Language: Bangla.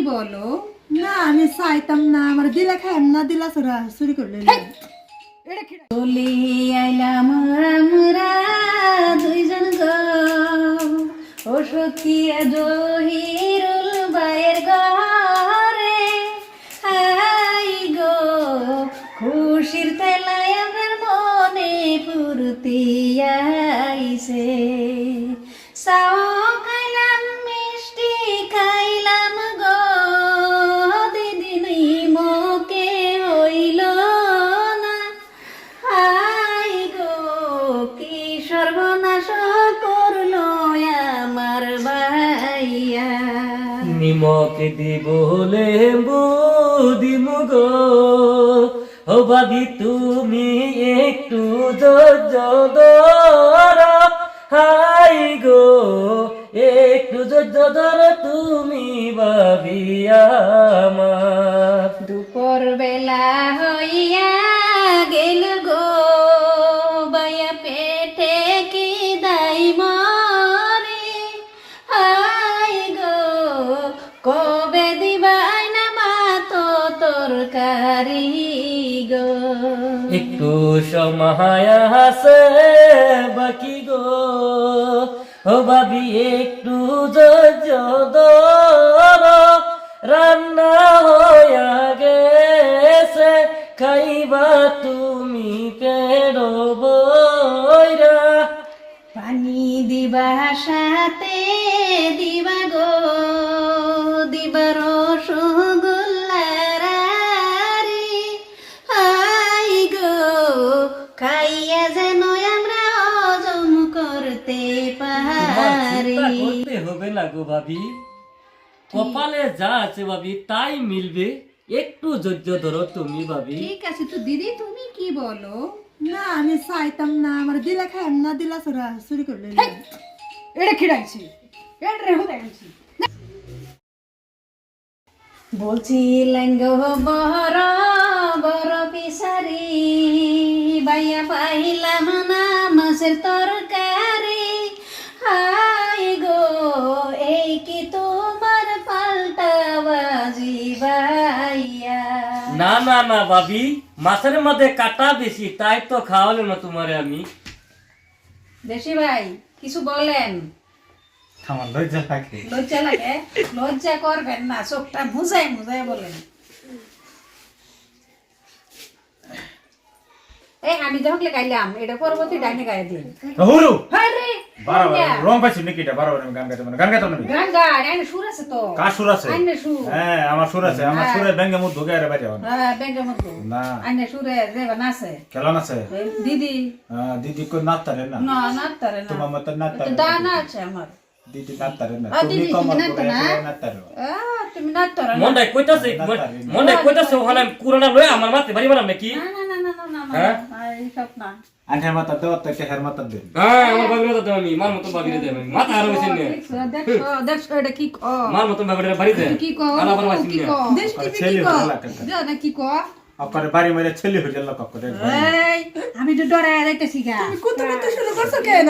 বলো না আমি চাইতাম না আমার দিলা খাই না দিলা চোরা চুরি করলে চলি আইলাম আমরা দুইজন গো ও সখিয়া জহিরুল বাইয়ের ঘরে হাই গো খুশির তেলায় আমার মনে ফুর্তি আইছে সাও খাইলাম মিষ্টি খাইলাম গো দিদিন মোকে হইল না হাই গো কি সর্বনাশ করলো আমার ভাইয়া নিমক দিব লেম্বু দিমু গো ও ভাবি তুমি একটু ধৈর্য ধরো হাই গো একটু ধৈর্য ধরো তুমি ভাবি আমার দুপুর বেলা হইয়া গেল গো বাইয়া পেটে কি দাই মরে হাই গো কবে দিবাই না মা তো তরকারি গো একটু সময় আছে বাকি গো ও ভাবি একটু ধৈর্য ধরো রান্না হইয়া গেছে খাইবা তুমি পেড়ো বইরা পানি দিবা সাথে দিবা গো দিবা রসগোল্লারি হাই গো খাইয়া যেন আমরা হজম করতে পারি করতে হবে না গো ভাবি কপালে যা আছে ভাবি তাই মিলবে একটু ধৈর্য ধরো তুমি ভাবি ঠিক আছে তো দিদি তুমি কি বলো না আমি চাইতাম না আমার দিলা খাই না দিলা চোরা চুরি করলে এটা খিড়াইছি এটা রেহু দেখাইছি বলছিলেন গো বড় বড় পিসারি বাইয়া পাইলাম না মাছের তরকারি হাই গো এই কি তোমার পাল্টা বাজি বাইয়া না না না ভাবি মাছের মধ্যে কাটা বেশি তাই তো খাওয়ালো না তোমারে আমি দেশি ভাই কিছু বলেন আমার লজ্জা লাগে লজ্জা লাগে লজ্জা করবেন না চোখটা মুজাই মুজাই বলেন এই আমি যখন গাইলাম এটা পরবর্তী ডাইনে গায়ে দিন হুরু হাই রে বারবার রং পাইছি নাকি এটা বারবার আমি গান গাইতে মানে গান গাইতাম না গান গা ডাইনে সুর আছে তো কার সুর আছে আইনে সুর হ্যাঁ আমার সুর আছে আমার সুরে ব্যাঙ্গে মুখ ঢোকে আরে বাইরে হন হ্যাঁ ব্যাংকের মতো না আইনে সুরে রেবা নাচে কেমন আছে দিদি দিদি কো নাচতারে না না নাচতারে না তোমার মত নাচতারে দানা আছে আমার দিদি নাচতারে না দিদি, তুমি কমার তুমি করে নাচতা না? নাচতারে তুমি নাচতারে না মন্ডাই কইতাছে মন্ডাই কইতাছে ওখানে কুরোনা লয়ে আমার মাতে বাড়ি বানাম নাকি না না না না না না হ্যাঁ? এই সব না আন্ঠার মাথা দেও তো হের মাথা দে হ্যাঁ আমার বাবিরে তো আমি মার মতো বাবিরে দেব মাথা আর হইছে নে দেখো দেখো এটা কি ক মার মতো বাবিরে বাড়ি দে কি ক আর আবার বাসি কি নে ক দেশ টিভি কি ছেলে ক হলো কাকা যা না কি ক আপনার বাড়ি মেরে ছেলে হয়ে গেল কাকা এই আমি তো ডরায় যাইতেছি গা তুমি কত শুরু করছো কেন